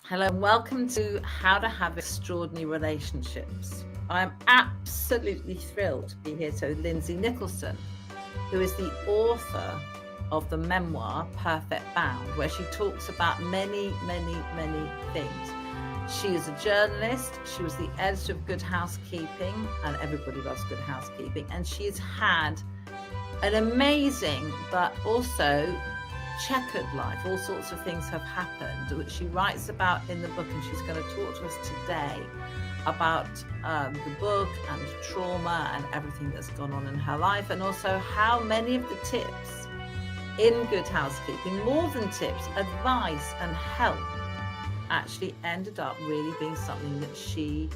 Hello and welcome to How to Have Extraordinary Relationships. I'm absolutely thrilled to be here with Lindsay Nicholson, who is the author of the memoir Perfect Bound, where she talks about many things. She is a journalist, she was the editor of Good Housekeeping, and everybody loves Good Housekeeping, and she's had an amazing but also checkered life. All sorts of things have happened, which she writes about in the book, and she's going to talk to us today about the book and trauma and everything that's gone on in her life, and also how many of the tips in Good Housekeeping, more than tips, advice and help, actually ended up really being something that she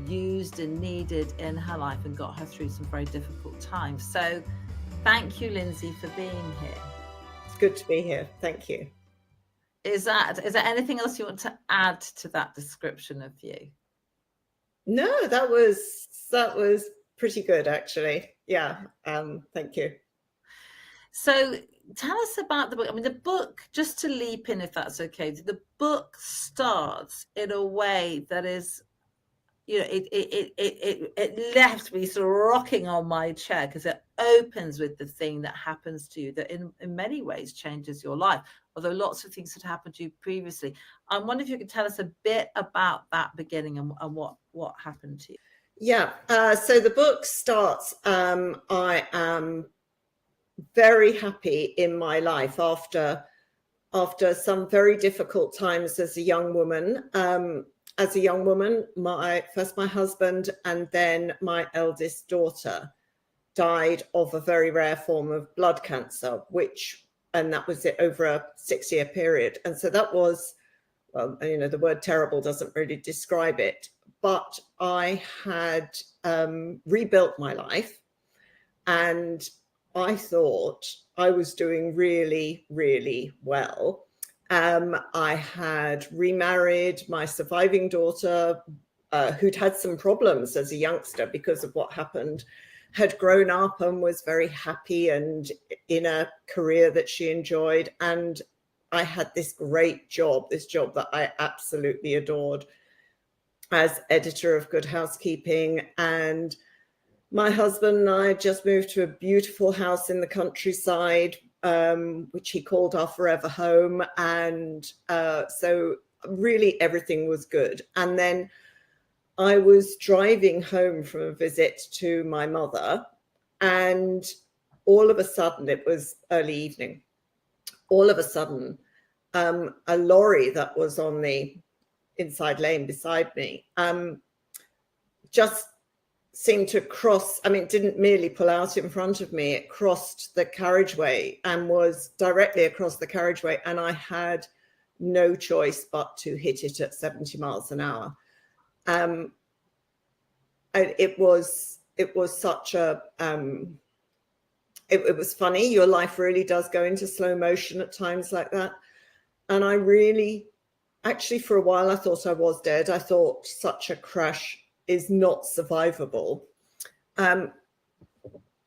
used and needed in her life and got her through some very difficult times. So thank you, Lindsay, for being here. Good to be here. Thank you. Is there anything else you want to add to that description of you? No, that was pretty good, actually. Yeah. Thank you. So tell us about the book. I mean, the book, just to leap in, if that's okay, the book starts in a way that is, you know, it left me sort of rocking on my chair, because it opens with the thing that happens to you that in many ways changes your life, although lots of things had happened to you previously. I wonder if you could tell us a bit about that beginning and what happened to you. Yeah. So the book starts, I am very happy in my life after some very difficult times as a young woman. My husband and then my eldest daughter died of a very rare form of blood cancer, and that was it over a 6-year period. And so that was, well, you know, the word terrible doesn't really describe it, but I had rebuilt my life, and I thought I was doing really, really well. I had remarried. My surviving daughter, who'd had some problems as a youngster because of what happened, had grown up and was very happy and in a career that she enjoyed. And I had this great job, that I absolutely adored, as editor of Good Housekeeping. And my husband and I just moved to a beautiful house in the countryside, which he called our forever home. And so really everything was good. And then I was driving home from a visit to my mother, and all of a sudden, it was early evening, all of a sudden, a lorry that was on the inside lane beside me just seemed to cross. I mean, it didn't merely pull out in front of me, it crossed the carriageway and was directly across the carriageway, and I had no choice but to hit it at 70 miles an hour. It was such a, it was funny. Your life really does go into slow motion at times like that. And I really, actually for a while, I thought I was dead. I thought such a crash is not survivable.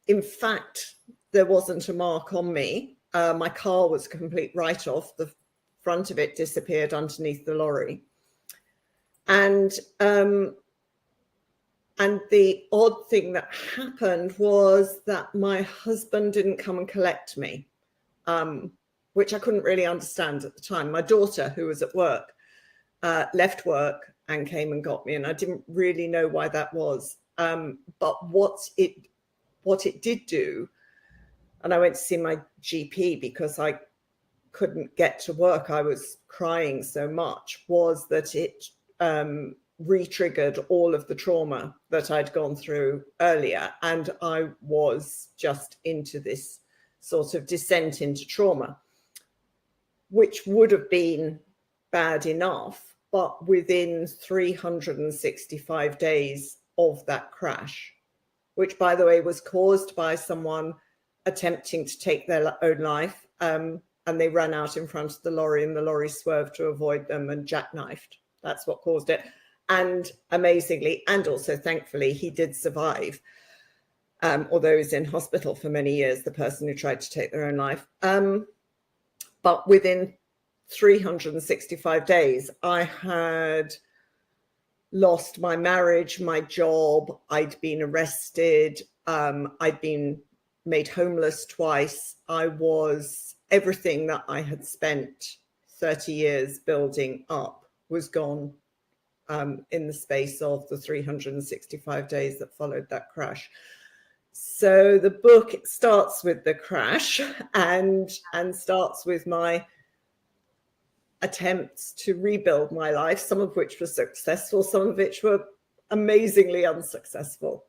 In fact, there wasn't a mark on me. My car was a complete write-off. The front of it disappeared underneath the lorry. And the odd thing that happened was that my husband didn't come and collect me, which I couldn't really understand at the time. My daughter, who was at work, left work and came and got me, and I didn't really know why that was. But what it did do, and I went to see my GP because I couldn't get to work, I was crying so much, was that it re-triggered all of the trauma that I'd gone through earlier, and I was just into this sort of descent into trauma, which would have been bad enough, but within 365 days of that crash, which, by the way, was caused by someone attempting to take their own life, and they ran out in front of the lorry, and the lorry swerved to avoid them and jackknifed. That's what caused it. And amazingly, and also thankfully, he did survive, although he was in hospital for many years, the person who tried to take their own life. But within 365 days, I had lost my marriage, my job, I'd been arrested, I'd been made homeless twice. I was, everything that I had spent 30 years building up was gone in the space of the 365 days that followed that crash. So the book starts with the crash and starts with my attempts to rebuild my life, some of which were successful, some of which were amazingly unsuccessful.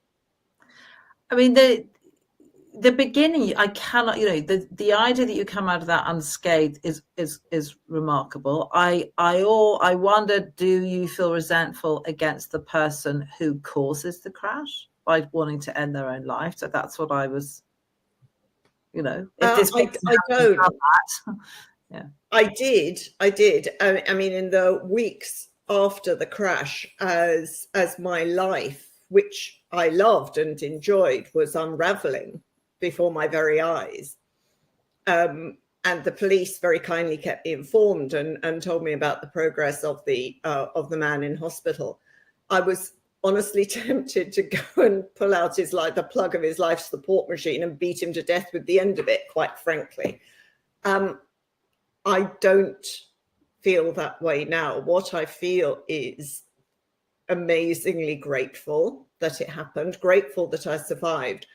I mean, the beginning, I cannot, the idea that you come out of that unscathed is remarkable. I wonder, do you feel resentful against the person who causes the crash by wanting to end their own life? So that's what I was, if this I don't. Yeah. I did. I mean, in the weeks after the crash, as my life, which I loved and enjoyed, was unraveling before my very eyes, and the police very kindly kept me informed and told me about the progress of the man in hospital, I was honestly tempted to go and pull out the plug of his life support machine and beat him to death with the end of it, quite frankly. I don't feel that way now. What I feel is amazingly grateful that it happened, grateful that I survived,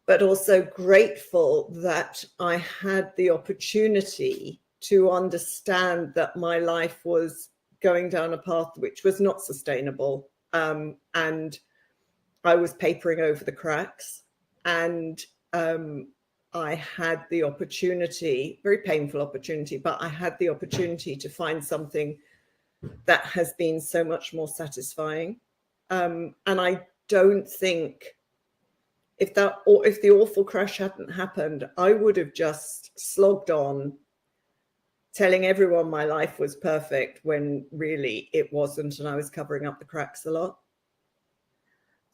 but also grateful that I had the opportunity to understand that my life was going down a path which was not sustainable. And I was papering over the cracks, and I had the opportunity, very painful opportunity, but I had the opportunity to find something that has been so much more satisfying. And I don't think if the awful crash hadn't happened, I would have just slogged on, telling everyone my life was perfect when really it wasn't, and I was covering up the cracks a lot.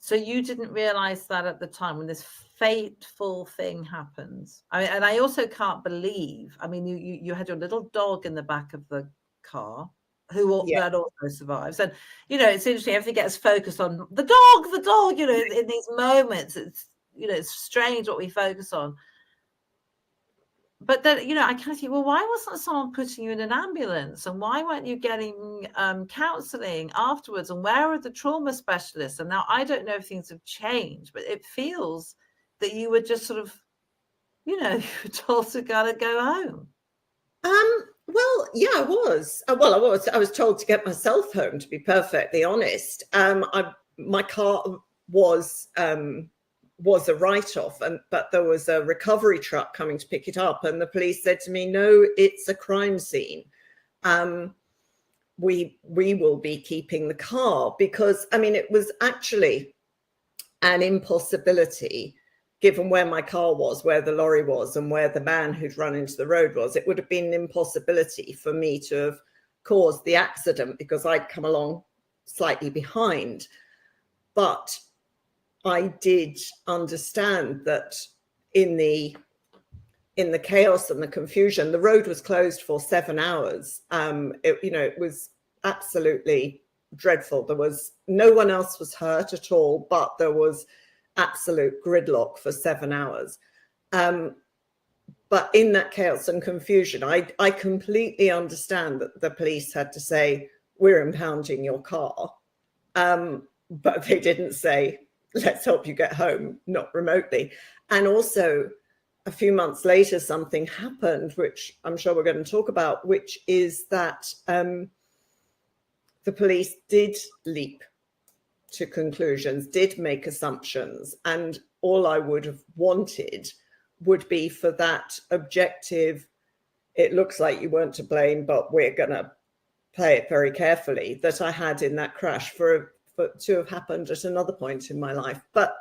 So you didn't realize that at the time when this fateful thing happens. And I also can't believe, I mean, you had your little dog in the back of the car that also survives. And, it's interesting, everything gets focused on the dog, in these moments, it's strange what we focus on. But then, I kind of think, well, why wasn't someone putting you in an ambulance? And why weren't you getting counselling afterwards? And where are the trauma specialists? And now I don't know if things have changed, but it feels that you were just sort of, you were told to go home. Well, yeah, I was. I was told to get myself home, to be perfectly honest. My car was a write-off, but there was a recovery truck coming to pick it up, and the police said to me, no, it's a crime scene. We will be keeping the car, because I mean, it was actually an impossibility given where my car was, where the lorry was, and where the man who'd run into the road was. It would have been an impossibility for me to have caused the accident because I'd come along slightly behind. But I did understand that in the chaos and the confusion, the road was closed for 7 hours. It was absolutely dreadful. There was no one else was hurt at all, but there was absolute gridlock for 7 hours. But in that chaos and confusion, I completely understand that the police had to say, we're impounding your car. But they didn't say, let's help you get home, not remotely. And also, a few months later, something happened, which I'm sure we're going to talk about, which is that the police did leap to conclusions, did make assumptions, and all I would have wanted would be for that objective, it looks like you weren't to blame, but we're going to play it very carefully, that I had in that crash for to have happened at another point in my life. But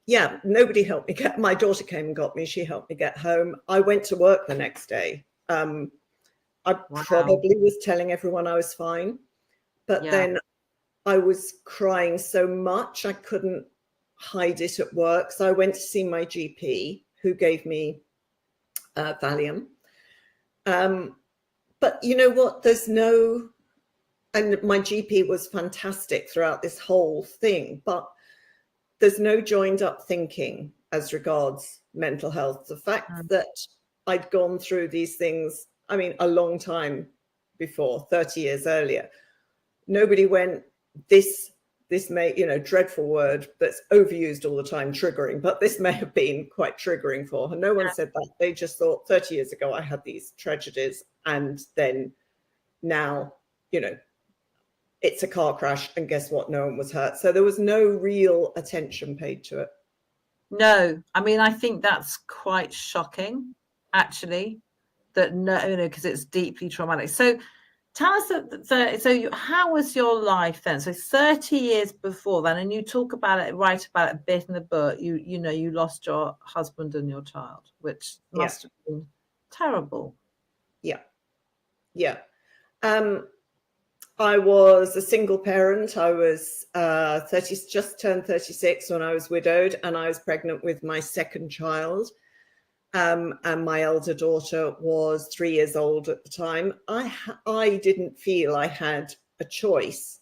yeah, nobody helped me my daughter came and got me. She helped me get home. I went to work the next day. I probably was telling everyone I was fine, but then I was crying so much I couldn't hide it at work. So I went to see my GP, who gave me Valium. But but you know what? There's no, and my GP was fantastic throughout this whole thing, but there's no joined up thinking as regards mental health. The fact that I'd gone through these things, I mean, a long time before, 30 years earlier, nobody went, this may, you know, dreadful word that's overused all the time, triggering, but this may have been quite triggering for her. No one said that. They just thought 30 years ago, I had these tragedies, and then now, you know, it's a car crash, and guess what? No one was hurt. So there was no real attention paid to it. No, I mean, I think that's quite shocking, actually, that no, you know, because it's deeply traumatic. So tell us, how was your life then? So 30 years before then, and you talk about it, write about it a bit in the book, you know, you lost your husband and your child, which must have been terrible. Yeah. Yeah. I was a single parent. I was 30, just turned 36 when I was widowed, and I was pregnant with my second child. And my elder daughter was 3 years old at the time. I didn't feel I had a choice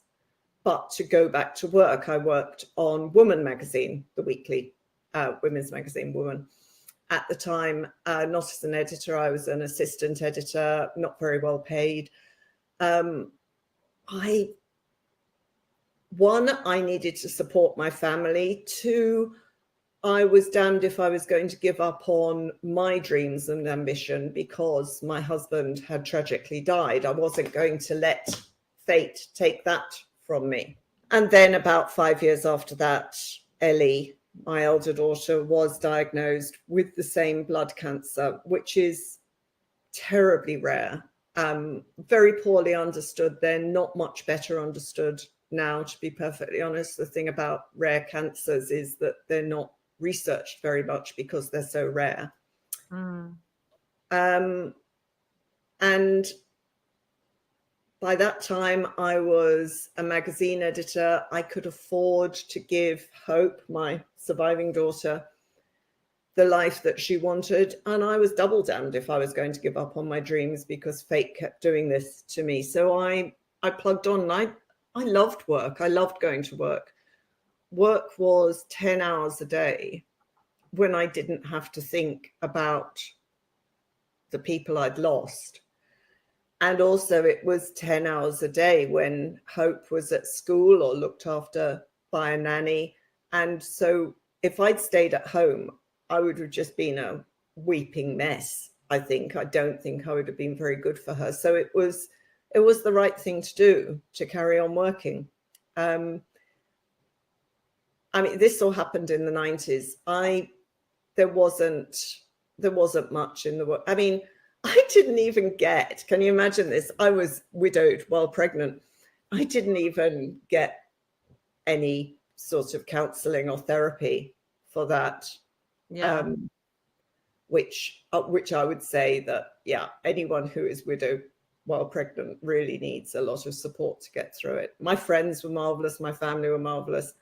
but to go back to work. I worked on Woman magazine, the weekly women's magazine, Woman. At the time, not as an editor, I was an assistant editor, not very well paid. I needed to support my family. Two, I was damned if I was going to give up on my dreams and ambition because my husband had tragically died. I wasn't going to let fate take that from me. And then about 5 years after that, Ellie, my elder daughter, was diagnosed with the same blood cancer, which is terribly rare. Very poorly understood then, not much better understood now, to be perfectly honest. The thing about rare cancers is that they're not researched very much because they're so rare. And by that time, I was a magazine editor. I could afford to give Hope, my surviving daughter, the life that she wanted. And I was double damned if I was going to give up on my dreams because fate kept doing this to me. So I plugged on. I loved work. I loved going to work. Work was 10 hours a day when I didn't have to think about the people I'd lost. And also it was 10 hours a day when Hope was at school or looked after by a nanny. And so if I'd stayed at home, I would have just been a weeping mess, I think. I don't think I would have been very good for her. So it was the right thing to do, to carry on working. I mean, this all happened in the 90s. There wasn't much in the work. I mean, I didn't even get, can you imagine this? I was widowed while pregnant. I didn't even get any sort of counselling or therapy for that. Yeah. Which I would say that, yeah, anyone who is widowed while pregnant really needs a lot of support to get through it. My friends were marvelous. My family were marvelous.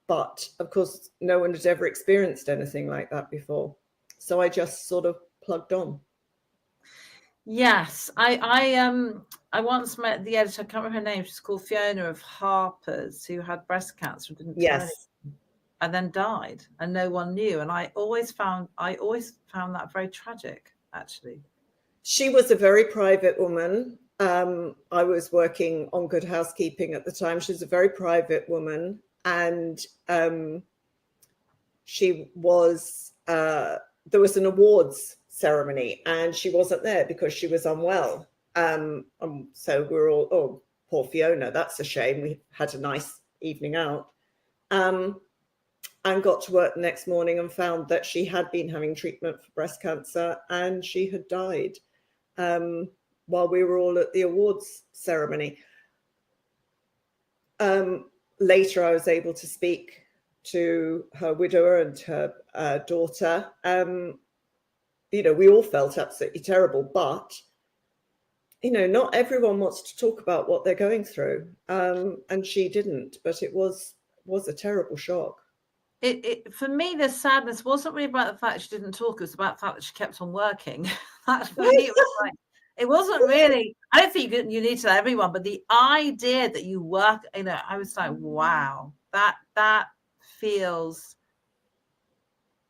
But of course, no one had ever experienced anything like that before. So I just sort of plugged on. Yes, I once met the editor. I can't remember her name. She's called Fiona of Harper's, who had breast cancer and didn't tell anyone, and then died, and no one knew. And I always found that very tragic, actually. She was a very private woman. I was working on Good Housekeeping at the time. She was a very private woman, and she was. There was an awards ceremony, and she wasn't there because she was unwell. So we were all, oh, poor Fiona, that's a shame. We had a nice evening out. And got to work the next morning and found that she had been having treatment for breast cancer and she had died while we were all at the awards ceremony. Later, I was able to speak to her widower and her daughter. You know, we all felt absolutely terrible, but, you know, not everyone wants to talk about what they're going through. And she didn't, but it was a terrible shock. It for me, the sadness wasn't really about the fact she didn't talk. It was about the fact that she kept on working. That for me, it was like, It wasn't really, I don't think you need to tell everyone, but the idea that you work, I was like, wow, that feels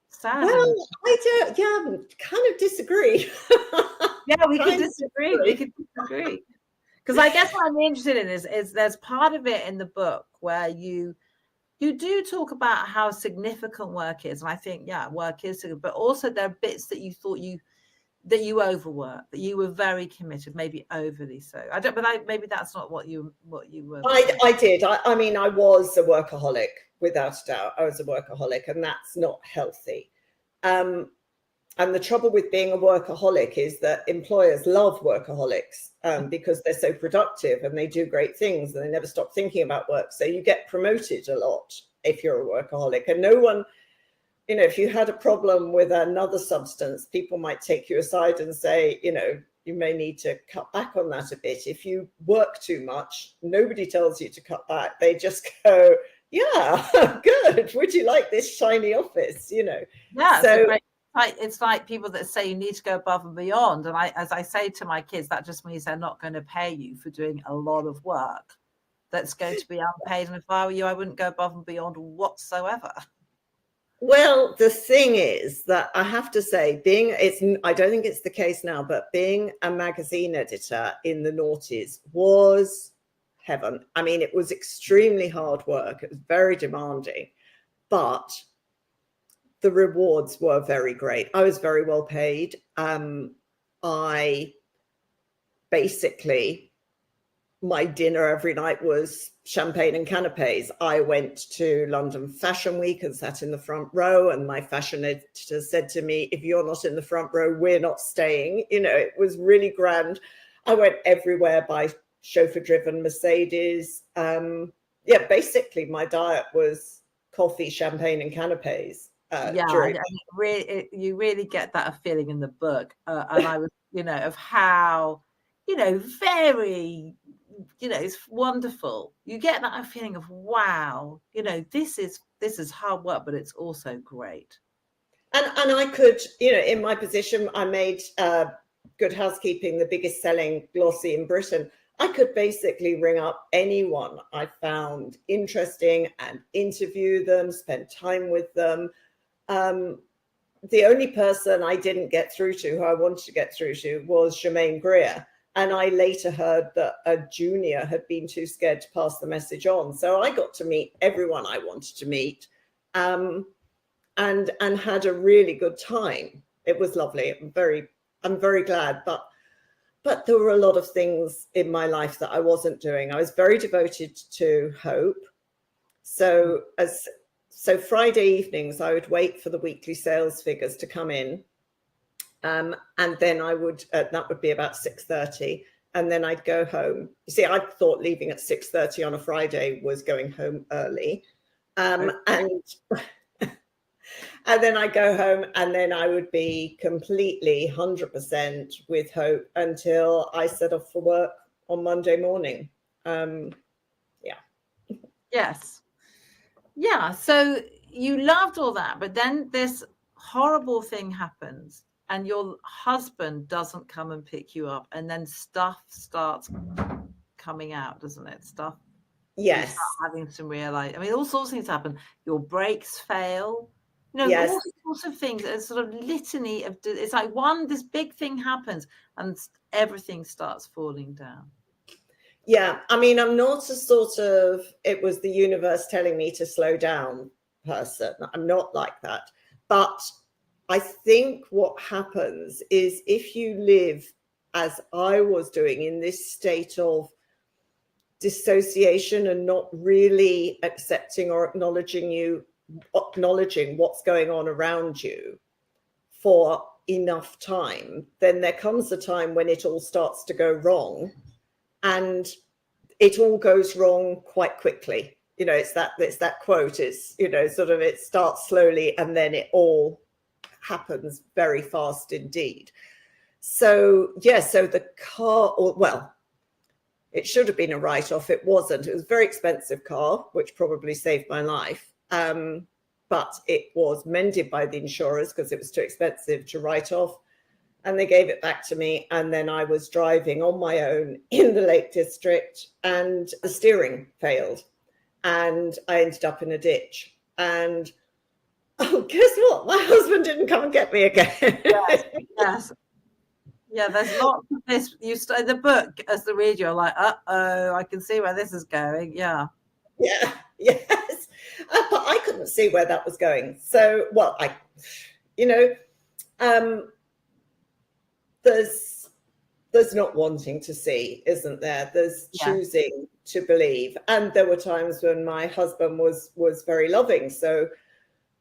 sad. Well, I kind of disagree. Yeah, we could Kind of disagree. We could disagree. Because I guess what I'm interested in is there's part of it in the book where you do talk about how significant work is. And I think, yeah, work is significant, but also there are bits that you thought that you overworked, that you were very committed, maybe overly so. Maybe that's not what you were. I did. I mean, I was a workaholic, without a doubt. I was a workaholic, and that's not healthy. And the trouble with being a workaholic is that employers love workaholics because they're so productive and they do great things and they never stop thinking about work. So you get promoted a lot if you're a workaholic. And no one, if you had a problem with another substance, people might take you aside and say, you may need to cut back on that a bit. If you work too much, nobody tells you to cut back. They just go, yeah, good. Would you like this shiny office? Yeah. So it's like people that say you need to go above and beyond. And as I say to my kids, that just means they're not going to pay you for doing a lot of work that's going to be unpaid. And if I were you, I wouldn't go above and beyond whatsoever. Well, the thing is that I have to say, I don't think it's the case now, but being a magazine editor in the noughties was heaven. I mean, it was extremely hard work. It was very demanding, but the rewards were very great. I was very well paid. I basically, my dinner every night was champagne and canapes. I went to London Fashion Week and sat in the front row, and my fashion editor said to me, if you're not in the front row, we're not staying. It was really grand. I went everywhere by chauffeur-driven Mercedes. Basically my diet was coffee, champagne and canapes. You really get that feeling in the book. And I was, of how, very, it's wonderful. You get that feeling of, wow, this is hard work, but it's also great. And I could, in my position, I made Good Housekeeping the biggest selling glossy in Britain. I could basically ring up anyone I found interesting and interview them, spend time with them. The only person I didn't get through to, who I wanted to get through to, was Germaine Greer. And I later heard that a junior had been too scared to pass the message on. So I got to meet everyone I wanted to meet and had a really good time. It was lovely. I'm very glad. But there were a lot of things in my life that I wasn't doing. I was very devoted to Hope. So Friday evenings, I would wait for the weekly sales figures to come in. And then I would, that would be about 6:30. And then I'd go home. You see, I thought leaving at 6:30 on a Friday was going home early. And then I go home, and then I would be completely 100% with Hope until I set off for work on Monday morning. Yes. Yeah. So you loved all that, but then this horrible thing happens and your husband doesn't come and pick you up, and then stuff starts coming out, doesn't it? Stuff. Yes. Having to realize, all sorts of things happen. Your brakes fail. Yes. All sorts of things. A sort of litany of. It's like this big thing happens, and everything starts falling down. Yeah, I'm not a sort of it was the universe telling me to slow down person. I'm not like that. But I think what happens is if you live, as I was doing, in this state of dissociation and not really accepting or acknowledging what's going on around you for enough time, then there comes a time when it all starts to go wrong, and it all goes wrong quite quickly. It's that quote. It's sort of, it starts slowly and then it all happens very fast indeed. So so the car, it should have been a write-off. It wasn't. It was a very expensive car, which probably saved my life. But it was mended by the insurers because it was too expensive to write off. And they gave it back to me. And then I was driving on my own in the Lake District, and the steering failed. And I ended up in a ditch. And oh, guess what? My husband didn't come and get me again. Yes, yes. Yeah, there's lots of this. You start the book as the reader, you're like, uh-oh, I can see where this is going. Yeah. Yeah, yes. But I couldn't see where that was going. So, well, there's not wanting to see, isn't there? There's choosing to believe. And there were times when my husband was very loving. So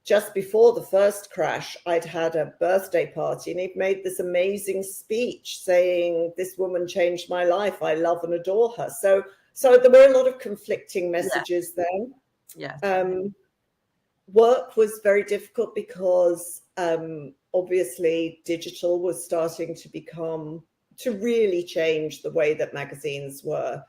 just before the first crash, I'd had a birthday party, and he'd made this amazing speech saying, "This woman changed my life. I love and adore her." So there were a lot of conflicting messages then. Yes. Work was very difficult because obviously digital was starting to really change the way that magazines were.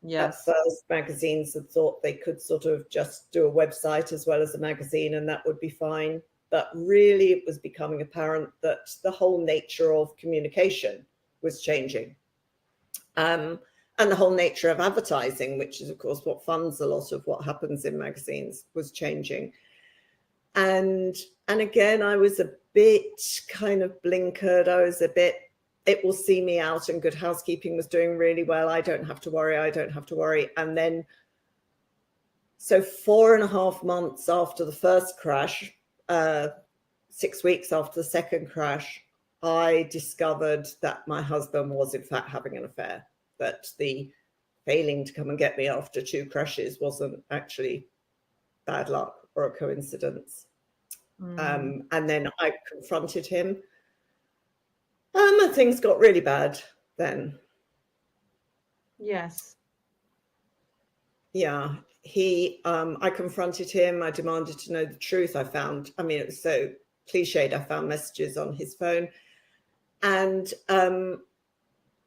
Yes. At first, magazines had thought they could sort of just do a website as well as a magazine, and that would be fine. But really, it was becoming apparent that the whole nature of communication was changing. And the whole nature of advertising, which is, of course, what funds a lot of what happens in magazines, was changing. And again, I was a bit kind of blinkered. I was a bit, it will see me out, and Good Housekeeping was doing really well. I don't have to worry. I don't have to worry. And then, so 4.5 months after the first crash, 6 weeks after the second crash, I discovered that my husband was in fact having an affair, that the failing to come and get me after 2 crashes wasn't actually bad luck or a coincidence. And then I confronted him. And things got really bad then. Yes. Yeah. I confronted him. I demanded to know the truth. It was so cliched. I found messages on his phone, and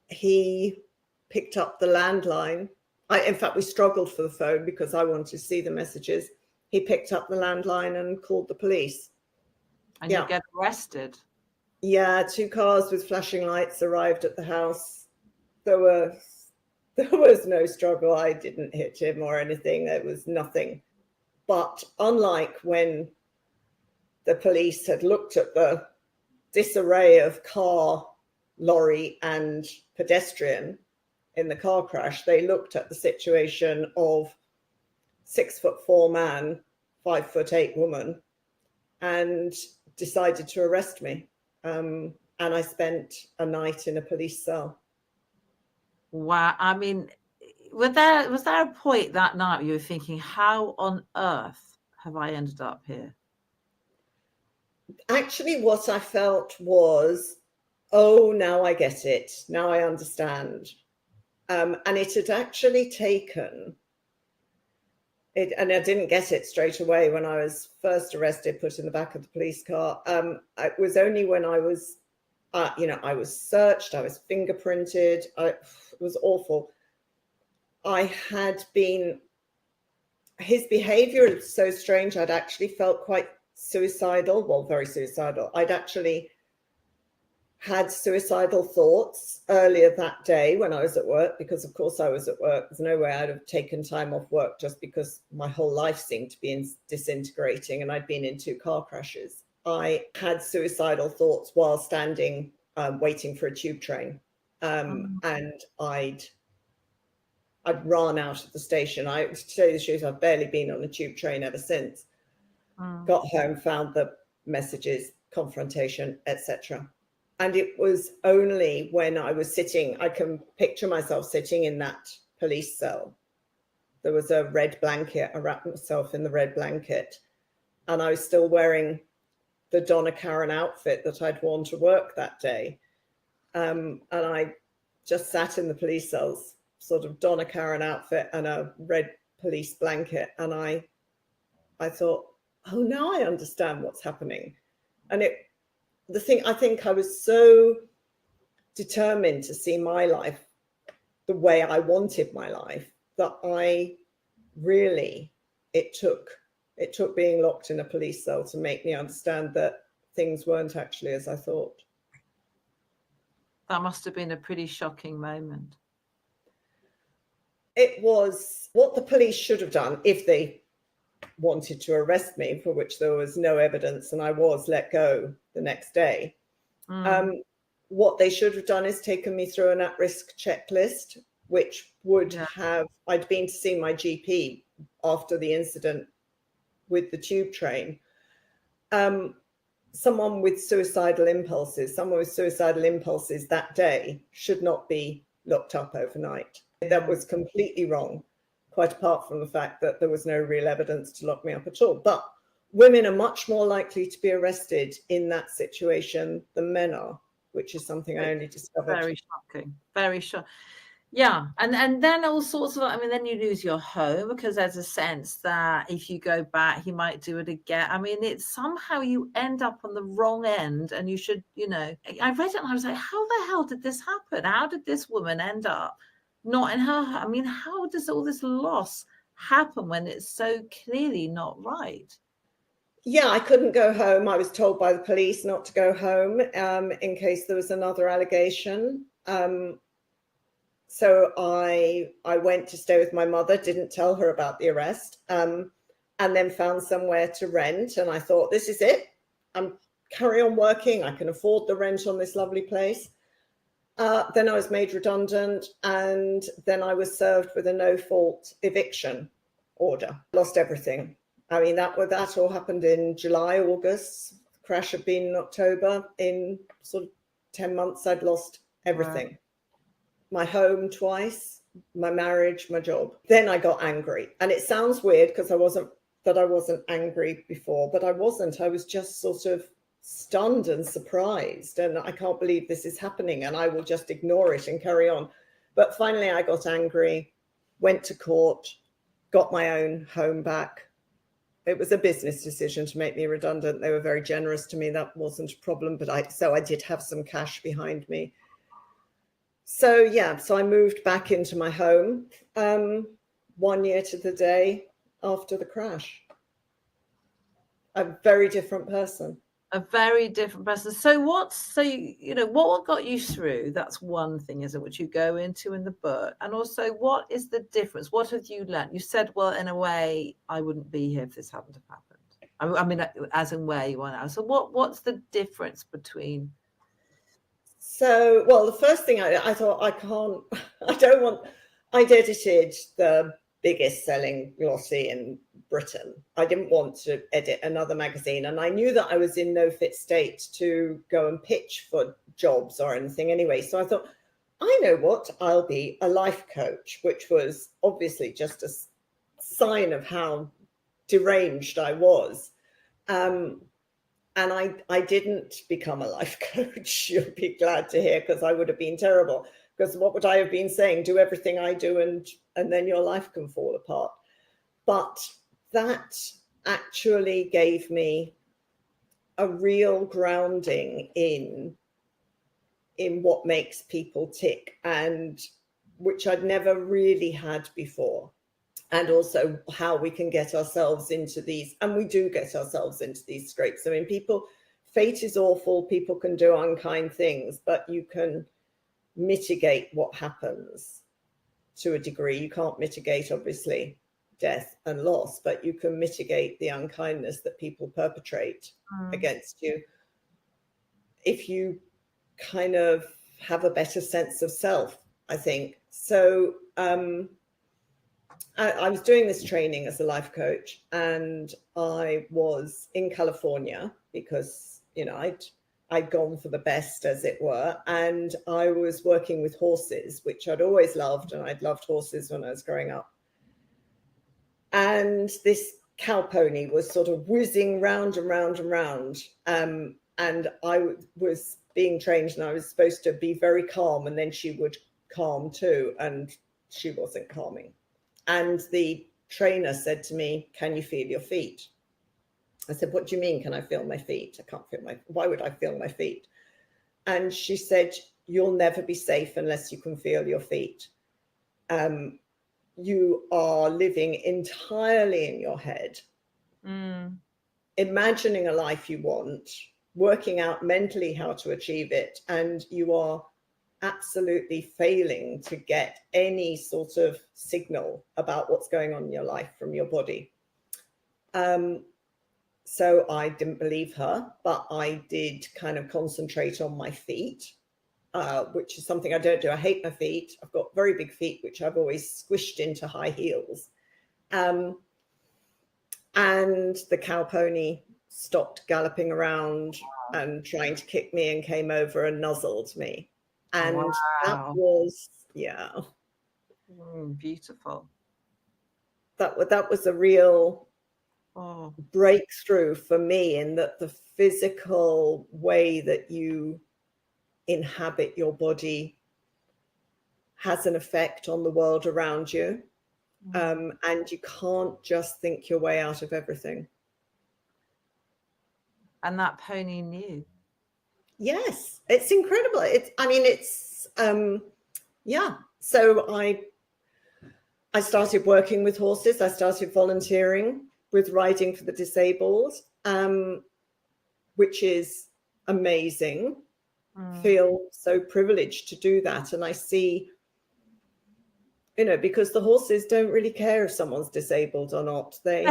he picked up the landline. In fact, we struggled for the phone because I wanted to see the messages. He picked up the landline and called the police. And you get arrested. Yeah, 2 cars with flashing lights arrived at the house. There was no struggle. I didn't hit him or anything. There was nothing. But unlike when the police had looked at the disarray of car, lorry, and pedestrian in the car crash, they looked at the situation of 6'4" man, 5'8" woman, and decided to arrest me. And I spent a night in a police cell. Wow. I mean, was there a point that night you were thinking, how on earth have I ended up here? Actually, what I felt was, oh, now I get it. Now I understand. And it had actually taken it, and I didn't get it straight away when I was first arrested, put in the back of the police car. It was only when I was, I was searched, I was fingerprinted. It was awful. His behavior was so strange. I'd actually felt quite suicidal, well, very suicidal. I'd actually had suicidal thoughts earlier that day when I was at work, because of course I was at work. There's no way I'd have taken time off work just because my whole life seemed to be disintegrating, and I'd been in 2 car crashes. I had suicidal thoughts while standing, waiting for a tube train. And I'd run out of the station. To tell you the truth, I've barely been on a tube train ever since. Got home, found the messages, confrontation, etc. And it was only when I was sitting, I can picture myself sitting in that police cell. There was a red blanket. I wrapped myself in the red blanket, and I was still wearing the Donna Karan outfit that I'd worn to work that day. And I just sat in the police cells, sort of Donna Karan outfit and a red police blanket. And I thought, oh, now I understand what's happening. And I think I was so determined to see my life the way I wanted my life that it took being locked in a police cell to make me understand that things weren't actually as I thought. That must have been a pretty shocking moment. It was what the police should have done if they wanted to arrest me, for which there was no evidence, and I was let go the next day. What they should have done is taken me through an at-risk checklist, which would have, I'd been to see my GP after the incident with the tube train. Someone with suicidal impulses that day should not be locked up overnight. That was completely wrong, quite apart from the fact that there was no real evidence to lock me up at all. But women are much more likely to be arrested in that situation than men are, which is something I only discovered. Very shocking. Very shocking. Yeah. And then all sorts of, I mean, then you lose your home because there's a sense that if you go back, he might do it again. I mean, it's somehow you end up on the wrong end, and you should, you know, I read it and I was like, how the hell did this happen? How did this woman end up not in her? I mean, how does all this loss happen when it's so clearly not right? Yeah, I couldn't go home. I was told by the police not to go home in case there was another allegation. So I went to stay with my mother, didn't tell her about the arrest, and then found somewhere to rent. And I thought, this is it. I'm carry on working. I can afford the rent on this lovely place. Then I was made redundant, and then I was served with a no-fault eviction order. Lost everything. I mean, that all happened in July, August. The crash had been in October. In sort of 10 months, I'd lost everything. Wow. My home twice, my marriage, my job. Then I got angry. And it sounds weird because I wasn't angry before, but I wasn't. I was just sort of stunned and surprised. And I can't believe this is happening, and I will just ignore it and carry on. But finally I got angry, went to court, got my own home back. It was a business decision to make me redundant. They were very generous to me. That wasn't a problem, but I did have some cash behind me. So I moved back into my home 1 year to the day after the crash. A very different person. A very different person. So what got you through? That's one thing, is it, which you go into in the book. And also, what is the difference? What have you learned? You said, well, in a way, I wouldn't be here if this hadn't have happened. I mean, as in where you are now. So what's the difference between? So, well, the first thing I thought, I'd edited the biggest selling glossy in Britain. I didn't want to edit another magazine, and I knew that I was in no fit state to go and pitch for jobs or anything anyway. So I thought, I know what, I'll be a life coach, which was obviously just a sign of how deranged I was. And I didn't become a life coach, you'll be glad to hear, because I would have been terrible. Because what would I have been saying? Do everything I do and then your life can fall apart. But that actually gave me a real grounding in what makes people tick, and which I'd never really had before. And also how we can get ourselves into these, and we do get ourselves into these scrapes. I mean, fate is awful, people can do unkind things, but you can mitigate what happens to a degree. You can't mitigate, obviously, death and loss, but you can mitigate the unkindness that people perpetrate against you if you kind of have a better sense of self, I think. So I was doing this training as a life coach, and I was in California because, I'd gone for the best, as it were. And I was working with horses, which I'd always loved, and I'd loved horses when I was growing up. And this cow pony was sort of whizzing round and round and round. And I was being trained, and I was supposed to be very calm, and then she would calm too. And she wasn't calming. And the trainer said to me, "Can you feel your feet?" I said, "What do you mean, can I feel my feet? I can't feel why would I feel my feet?" And she said, "You'll never be safe unless you can feel your feet. You are living entirely in your head, imagining a life you want, working out mentally how to achieve it, and you are absolutely failing to get any sort of signal about what's going on in your life from your body. So I didn't believe her, but I did kind of concentrate on my feet, which is something I don't do. I hate my feet. I've got very big feet, which I've always squished into high heels. And the cow pony stopped galloping around and trying to kick me and came over and nuzzled me. And that was, yeah. Beautiful. That was a real breakthrough for me, in that the physical way that you inhabit your body has an effect on the world around you. And you can't just think your way out of everything. And that pony knew. Yes, it's incredible. Yeah. So I started working with horses. I started volunteering with Riding for the Disabled, which is amazing. Feel so privileged to do that. And I see, because the horses don't really care if someone's disabled or not. They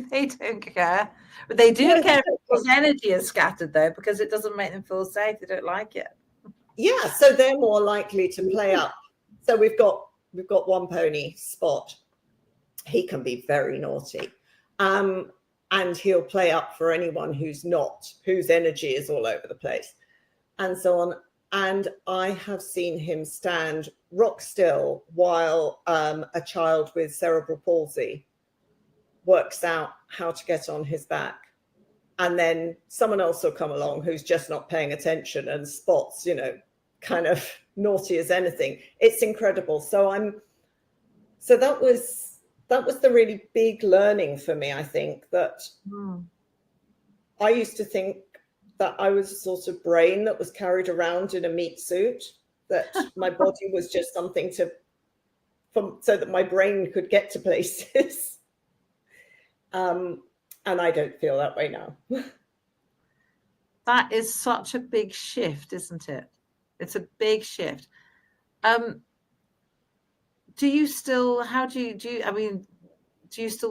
don't care. But they do care if people's energy is scattered, though, because it doesn't make them feel safe. They don't like it. Yeah, so they're more likely to play up. So we've got one pony, Spot. He can be very naughty. And he'll play up for anyone whose energy is all over the place, and so on. And I have seen him stand rock still while a child with cerebral palsy works out how to get on his back. And then someone else will come along who's just not paying attention, and Spot's, kind of naughty as anything. It's incredible. So that was the really big learning for me, I think, that I used to think that I was a sort of brain that was carried around in a meat suit, that my body was just something so that my brain could get to places. And I don't feel that way now. That is such a big shift, isn't it? It's a big shift. Do you still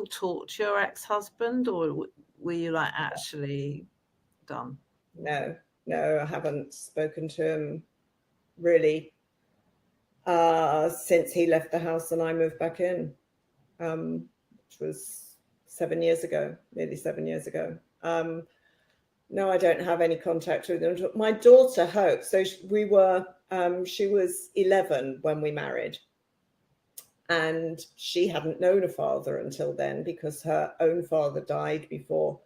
talk to your ex-husband, or were you actually done? No, I haven't spoken to him really since he left the house and I moved back in, which was 7 years ago, nearly 7 years ago. No, I don't have any contact with him. My daughter, Hope, so she was 11 when we married. And she hadn't known a father until then, because her own father died before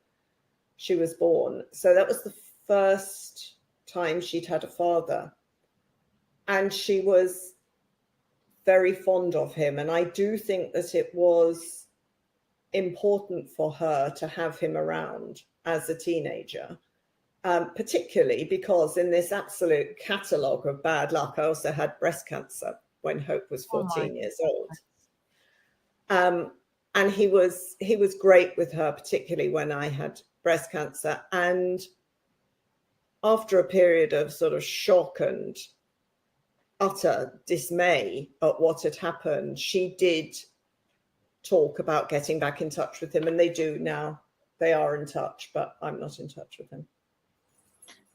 she was born. So that was the first time she'd had a father. And she was very fond of him. And I do think that it was important for her to have him around as a teenager, particularly because in this absolute catalogue of bad luck, I also had breast cancer when Hope was 14 years old. And he was great with her, particularly when I had breast cancer. And after a period of sort of shock and utter dismay at what had happened, she did talk about getting back in touch with him, and they do now. They are in touch, but I'm not in touch with him.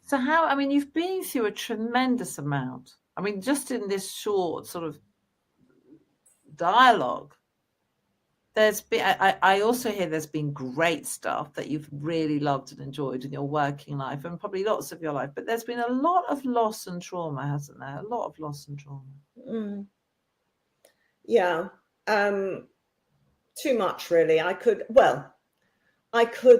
So you've been through a tremendous amount. Just in this short sort of dialogue, there's been, I also hear there's been great stuff that you've really loved and enjoyed in your working life, and probably lots of your life, but there's been a lot of loss and trauma, hasn't there? A lot of loss and trauma. Yeah. Too much, really. I could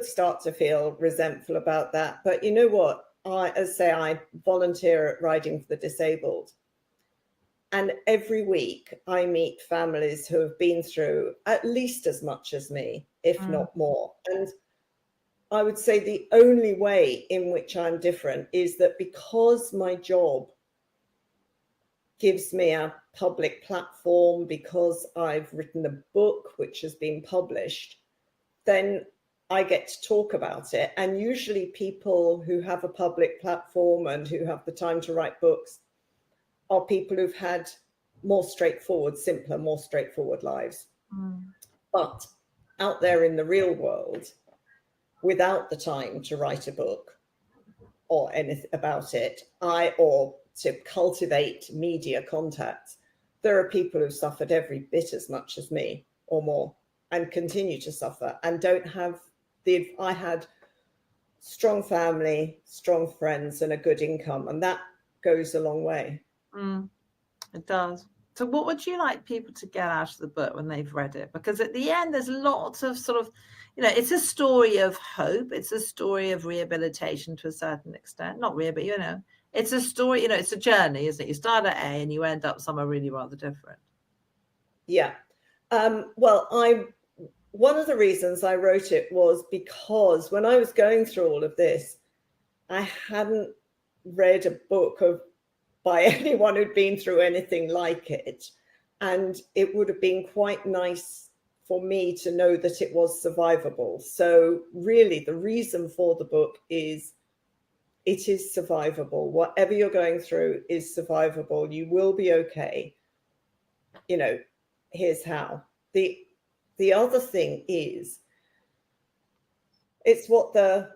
start to feel resentful about that. But you know what? I volunteer at Riding for the Disabled. And every week I meet families who have been through at least as much as me, if not more. And I would say the only way in which I'm different is that because my job gives me a public platform, because I've written a book which has been published, then I get to talk about it. And usually people who have a public platform and who have the time to write books are people who've had more straightforward, simpler, more straightforward lives. But out there in the real world, without the time to write a book or anything about it, or to cultivate media contacts, there are people who've suffered every bit as much as me or more, and continue to suffer, and don't have I had strong family, strong friends, and a good income, and that goes a long way. It does. So what would you like people to get out of the book when they've read it? Because at the end, there's lots of sort of, it's a story of hope. It's a story of rehabilitation to a certain extent. Not really, but, it's a story, it's a journey, isn't it? You start at A and you end up somewhere really rather different. Yeah. Well, one of the reasons I wrote it was because when I was going through all of this, I hadn't read a book by anyone who'd been through anything like it. And it would have been quite nice for me to know that it was survivable. So really, the reason for the book is it is survivable. Whatever you're going through is survivable. You will be okay. Here's how. The other thing is, it's what the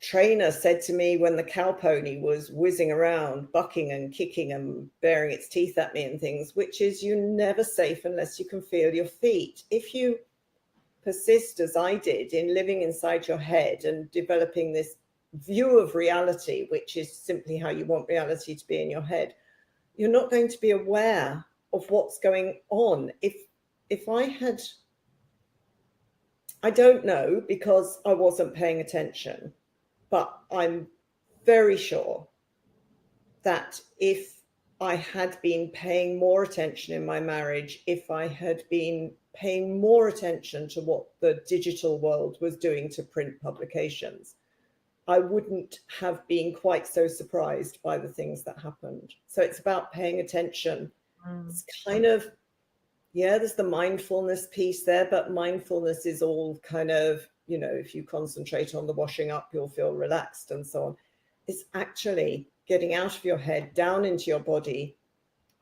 trainer said to me when the cow pony was whizzing around, bucking and kicking and baring its teeth at me and things, which is, you're never safe unless you can feel your feet. If you persist, as I did, in living inside your head and developing this view of reality, which is simply how you want reality to be in your head, you're not going to be aware of what's going on. If I don't know, because I wasn't paying attention, but I'm very sure that if I had been paying more attention in my marriage, if I had been paying more attention to what the digital world was doing to print publications, I wouldn't have been quite so surprised by the things that happened. So it's about paying attention. It's kind of, there's the mindfulness piece there, but mindfulness is all kind of, if you concentrate on the washing up, you'll feel relaxed and so on. It's actually getting out of your head, down into your body,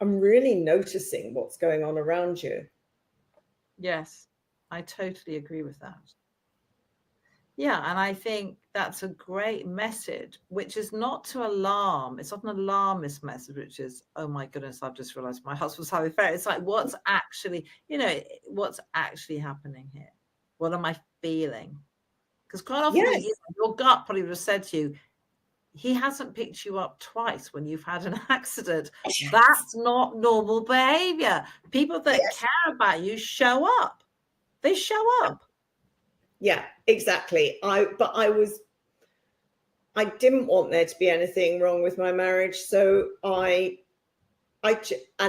and really noticing what's going on around you. Yes, I totally agree with that. Yeah, and I think that's a great message, which is not to alarm. It's not an alarmist message, which is, oh my goodness, I've just realized my husband's having an affair. It's like, what's actually happening here? What am I feeling? Because quite often your gut probably would have said to you, he hasn't picked you up twice when you've had an accident. Yes. That's not normal behavior. People that care about you show up. They show up. Yeah, exactly. I didn't want there to be anything wrong with my marriage. So and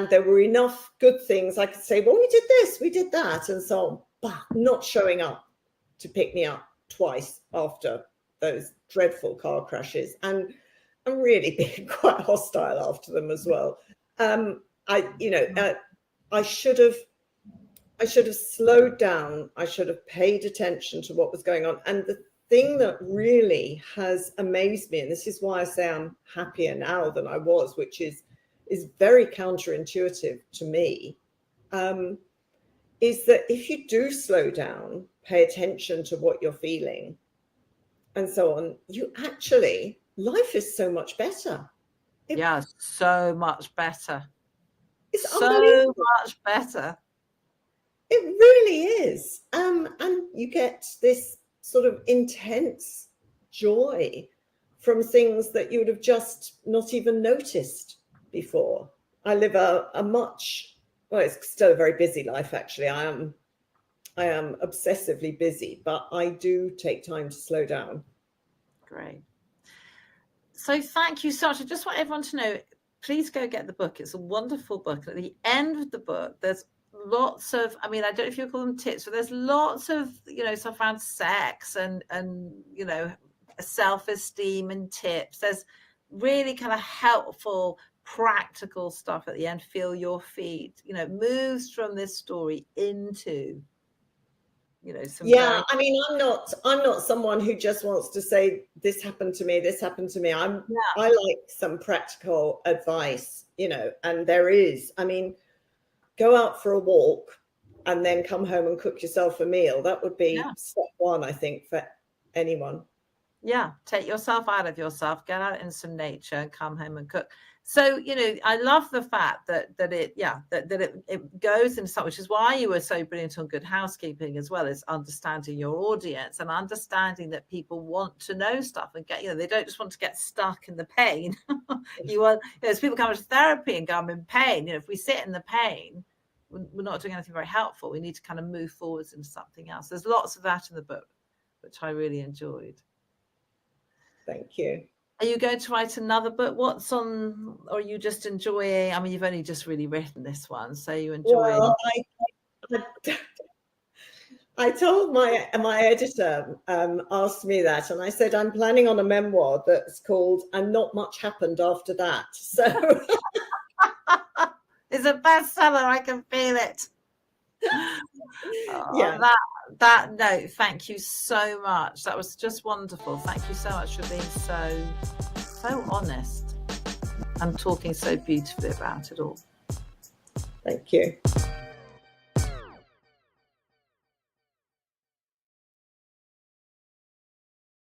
there were enough good things I could say, well, we did this, we did that, and so on, but not showing up to pick me up twice after those dreadful car crashes, and really being quite hostile after them as well. I should have slowed down. I should have paid attention to what was going on. And the thing that really has amazed me, and this is why I say I'm happier now than I was, which is very counterintuitive to me, is that if you do slow down, pay attention to what you're feeling and so on, life is so much better. So much better. It's so much better. It really is. And you get this sort of intense joy from things that you would have just not even noticed before. I live it's still a very busy life, actually. I am obsessively busy, but I do take time to slow down. Great. So thank you so much. I just want everyone to know, please go get the book. It's a wonderful book. At the end of the book, there's lots of, I don't know if you call them tips, but there's lots of, stuff around sex and self-esteem and tips. There's really kind of helpful, practical stuff at the end. Feel your feet, moves from this story into you know, some Yeah, I mean, I'm not someone who just wants to say this happened to me, this happened to me. I like some practical advice, you know, and there is, I mean, go out for a walk and then come home and cook yourself a meal. That would be step one, I think, for anyone. Yeah, take yourself out of yourself, get out in some nature and come home and cook. So, you know, I love the fact that it goes in some, which is why you were so brilliant on Good Housekeeping as well, is understanding your audience and understanding that people want to know stuff and get, you know, they don't just want to get stuck in the pain. You know, as people come to therapy and go, I'm in pain, you know, if we sit in the pain, we're not doing anything very helpful. We need to kind of move forwards into something else. There's lots of that in the book, which I really enjoyed. Thank you. Are you going to write another book? What's on, or are you just enjoying? I mean, you've only just really written this one, so you enjoy. Well, I told my editor asked me that, and I said I'm planning on a memoir that's called "And Not Much Happened After That." So it's a bestseller. I can feel it. Yeah. That note, thank you so much. That was just wonderful. Thank you so much for being so honest and talking so beautifully about it all. Thank you.